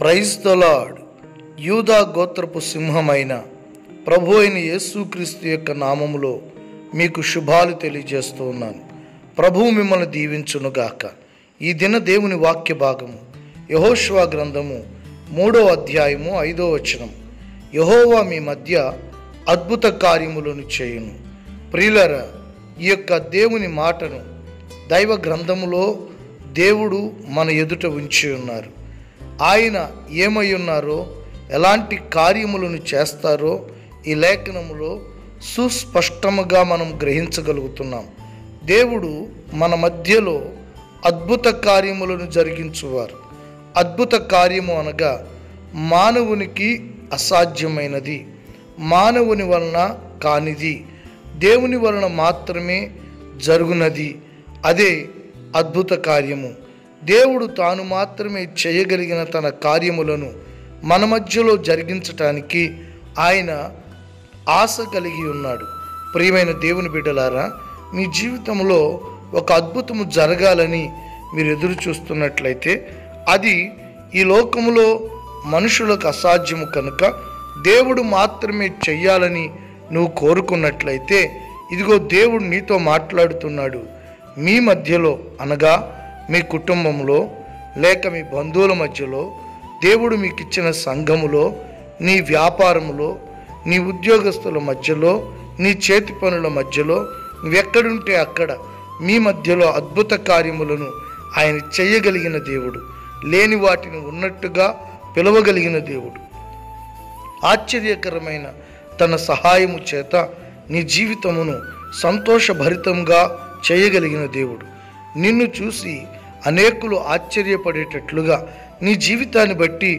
Praise the lord. యూదా గోత్రపు సింహమైన ప్రభు అయిన యేసుక్రీస్తు యొక్క నామములో మీకు శుభాలు తెలియజేస్తూ ఉన్నాను. ప్రభువు మిమ్మల్ని దీవించునుగాక. ఈ దిన దేవుని వాక్య భాగము యెహోషువ గ్రంథము 3వ అధ్యాయము 5వ వచనం. యెహోవా మీ మధ్య అద్భుత కార్యములను చేయును. ప్రియులారా, ఈ యొక్క దేవుని మాటను దైవ గ్రంథములో దేవుడు మన ఎదుట ఉంచి ఉన్నారు. ఆయన ఏమై ఉన్నారో, ఎలాంటి కార్యములను చేస్తారో ఈ లేఖనములో సుస్పష్టముగా మనం గ్రహించగలుగుతున్నాం. దేవుడు మన మధ్యలో అద్భుత కార్యములను జరిగించువారు. అద్భుత కార్యము అనగా మానవునికి అసాధ్యమైనది, మానవుని వలన కానిది, దేవుని వలన మాత్రమే జరుగునది. అదే అద్భుత కార్యము. దేవుడు తాను మాత్రమే చేయగలిగిన తన కార్యములను మన మధ్యలో జరిగించటానికి ఆయన ఆశ కలిగి ఉన్నాడు. ప్రియమైన దేవుని బిడ్డలారా, మీ జీవితంలో ఒక అద్భుతము జరగాలని మీరు ఎదురు చూస్తున్నట్లయితే అది ఈ లోకములో మనుషులకు అసాధ్యము కనుక దేవుడు మాత్రమే చెయ్యాలని నువ్వు కోరుకున్నట్లయితే ఇదిగో దేవుడు నీతో మాట్లాడుతున్నాడు. మీ మధ్యలో అనగా మీ కుటుంబంలో లేక మీ బంధువుల మధ్యలో, దేవుడు మీకు ఇచ్చిన సంఘములో, నీ వ్యాపారములో, నీ ఉద్యోగస్తుల మధ్యలో, నీ చేతి పనుల మధ్యలో, నువ్వెక్కడుంటే అక్కడ మీ మధ్యలో అద్భుత కార్యములను ఆయన చేయగలిగిన దేవుడు. లేని వాటిని ఉన్నట్టుగా పిలవగలిగిన దేవుడు. ఆశ్చర్యకరమైన తన సహాయము చేత నీ జీవితమును సంతోషభరితంగా చేయగలిగిన దేవుడు. నిన్ను చూసి అనేకులు ఆశ్చర్యపడేటట్లుగా, నీ జీవితాన్ని బట్టి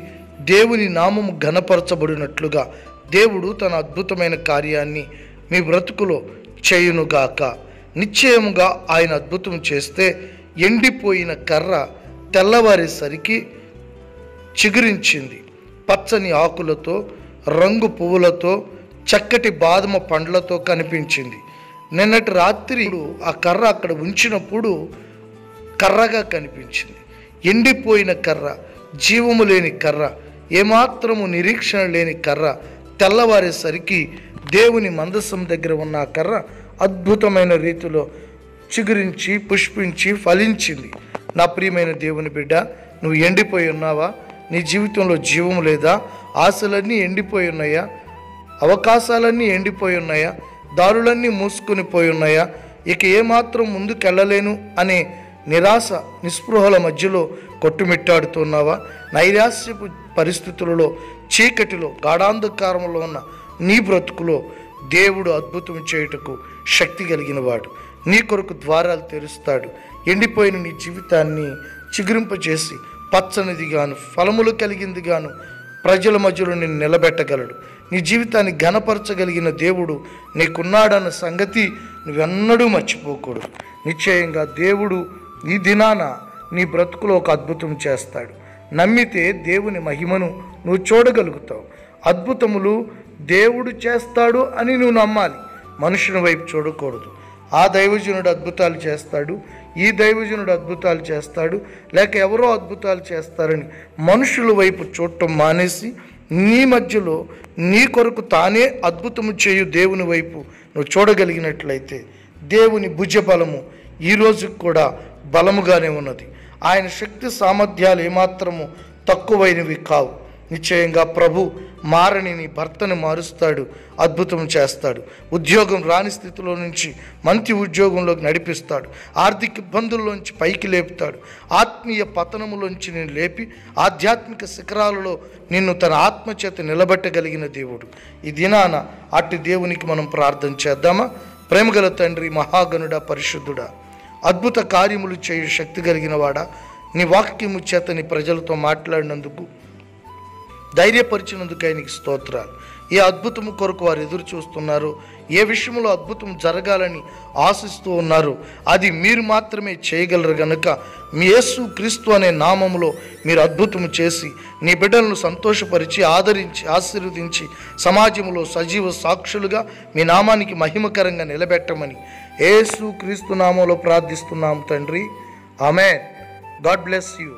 దేవుని నామము ఘనపరచబడినట్లుగా దేవుడు తన అద్భుతమైన కార్యాన్ని మీ బ్రతుకులో చేయునుగాక. నిశ్చయముగా ఆయన అద్భుతం చేస్తే ఎండిపోయిన కర్ర తెల్లవారేసరికి చిగురించింది. పచ్చని ఆకులతో, రంగు పువ్వులతో, చక్కటి బాదమ పండ్లతో కనిపించింది. నిన్నటి రాత్రి ఆ కర్ర అక్కడ ఉంచినప్పుడు కర్రగా కనిపించింది. ఎండిపోయిన కర్ర, జీవము లేని కర్ర, ఏమాత్రము నిరీక్షణ లేని కర్ర తెల్లవారేసరికి దేవుని మందసం దగ్గర ఉన్న ఆ కర్ర అద్భుతమైన రీతిలో చిగురించి, పుష్పించి, ఫలించింది. నా ప్రియమైన దేవుని బిడ్డ, నువ్వు ఎండిపోయి ఉన్నావా? నీ జీవితంలో జీవం లేదా? ఆశలన్నీ ఎండిపోయి ఉన్నాయా? అవకాశాలన్నీ ఎండిపోయి ఉన్నాయా? దారులన్నీ మూసుకొని పోయి ఉన్నాయా? ఇక ఏమాత్రం ముందుకెళ్ళలేను అనే నిరాశ, నిస్పృహల మధ్యలో కొట్టుమిట్టాడుతున్నావా? నైరాశ్యపు పరిస్థితులలో, చీకటిలో, గాఢాంధకారంలో ఉన్న నీ బ్రతుకులో దేవుడు అద్భుతం చేయుటకు శక్తి కలిగిన వాడు. నీ కొరకు ద్వారాలు తెరుస్తాడు. ఎండిపోయిన నీ జీవితాన్ని చిగురింపజేసి పచ్చనిది గాను, ఫలములు కలిగింది గాను ప్రజల మధ్యలో నిన్ను నిలబెట్టగలడు. నీ జీవితాన్ని ఘనపరచగలిగిన దేవుడు నీకున్నాడన్న సంగతి నువ్వెన్నడూ మర్చిపోకూడదు. నిశ్చయంగా దేవుడు ఈ దినాన నీ బ్రతుకులో ఒక అద్భుతం చేస్తాడు. నమ్మితే దేవుని మహిమను నువ్వు చూడగలుగుతావు. అద్భుతములు దేవుడు చేస్తాడు అని నువ్వు నమ్మాలి. మనుషుని వైపు చూడకూడదు. ఆ దైవజనుడు అద్భుతాలు చేస్తాడు, ఈ దైవజనుడు అద్భుతాలు చేస్తాడు, లేక ఎవరో అద్భుతాలు చేస్తారని మనుషుల వైపు చూడటం మానేసి నీ మధ్యలో నీ కొరకు తానే అద్భుతము చేయు దేవుని వైపు నువ్వు చూడగలిగినట్లయితే దేవుని భుజబలము ఈ రోజుకు కూడా బలముగానే ఉన్నది. ఆయన శక్తి సామర్థ్యాలు ఏమాత్రము తక్కువైనవి కావు. నిశ్చయంగా ప్రభు మారని నీ భర్తను మారుస్తాడు, అద్భుతం చేస్తాడు. ఉద్యోగం రాని స్థితిలో నుంచి మంచి ఉద్యోగంలోకి నడిపిస్తాడు. ఆర్థిక ఇబ్బందుల్లోంచి పైకి లేపుతాడు. ఆత్మీయ పతనములోంచి నేను లేపి ఆధ్యాత్మిక శిఖరాలలో నిన్ను తన ఆత్మచేత నిలబెట్టగలిగిన దేవుడు. ఈ దినాన అట్టి దేవునికి మనం ప్రార్థన చేద్దామా? ప్రేమగల తండ్రి, మహాగణుడా, పరిశుద్ధుడా, అద్భుత కార్యములు చేయు శక్తి కలిగిన వాడా, నీ వాక్యము చేత నీ ప్రజలతో మాట్లాడినందుకు, ధైర్యపరిచినందుకై నీకు స్తోత్రాలు. ఏ అద్భుతము కొరకు వారు ఎదురు చూస్తున్నారు, ఏ విషయంలో అద్భుతం జరగాలని ఆశిస్తూ ఉన్నారు, అది మీరు మాత్రమే చేయగలరు గనుక మీ యేసు క్రీస్తు అనే నామములో మీరు అద్భుతము చేసి నీ బిడ్డలను సంతోషపరిచి, ఆదరించి, ఆశీర్వదించి సమాజంలో సజీవ సాక్షులుగా మీ నామానికి మహిమకరంగా నిలబెట్టమని యేసు క్రీస్తు నామములో ప్రార్థిస్తున్నాము తండ్రి. ఆమేన్. God bless you.